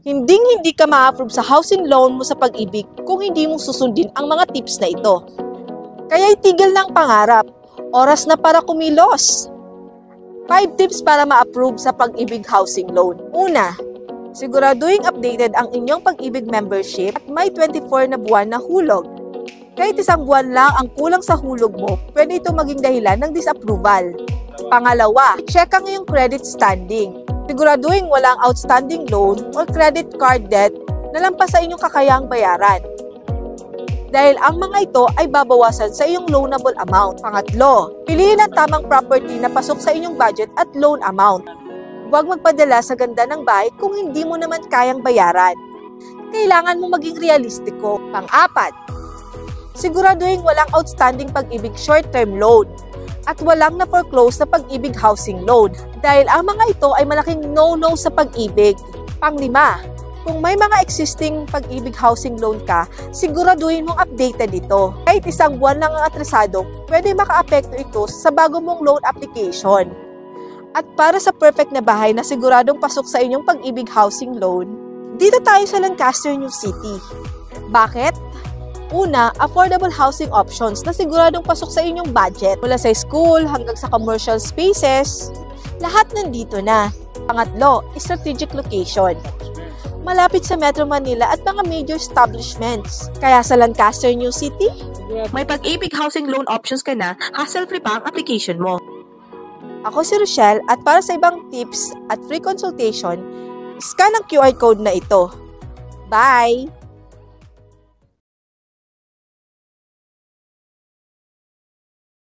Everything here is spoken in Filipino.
Hindi ka ma-approve sa housing loan mo sa Pag-ibig kung hindi mo susundin ang mga tips na ito. Kaya itigil ng pangarap. Oras na para kumilos. 5 tips para ma-approve sa Pag-ibig housing loan. Una, siguraduhin updated ang inyong Pag-ibig membership at may 24 na buwan na hulog. Kahit isang buwan lang ang kulang sa hulog mo, pwede ito maging dahilan ng disapproval. Pangalawa, check ang iyong credit standing. Siguraduhin walang outstanding loan or credit card debt na lampas sa inyong kakayahang bayaran. Dahil ang mga ito ay babawasan sa iyong loanable amount. Pangatlo, piliin ang tamang property na pasok sa inyong budget at loan amount. Huwag magpadala sa ganda ng bahay kung hindi mo naman kayang bayaran. Kailangan mo maging realistiko. Pang-apat, siguraduhin walang outstanding Pag-ibig short-term loan at walang na-foreclose na Pag-ibig housing loan dahil ang mga ito ay malaking no-no sa Pag-ibig. Pang-lima, kung may mga existing Pag-ibig housing loan ka, siguraduhin mong updated ito. Kahit isang buwan lang ang atrasado, pwede maka-apekto ito sa bago mong loan application. At para sa perfect na bahay na siguradong pasok sa inyong Pag-ibig housing loan, dito tayo sa Lancaster, New City. Bakit? Una, affordable housing options na siguradong pasok sa inyong budget. Mula sa school hanggang sa commercial spaces, lahat nandito na. Pangatlo, strategic location. Malapit sa Metro Manila at mga major establishments. Kaya sa Lancaster, New City, may Pag-ibig housing loan options ka na, hassle-free pa ang application mo. ako si Rochelle at para sa ibang tips at free consultation, scan ang QR code na ito. Bye!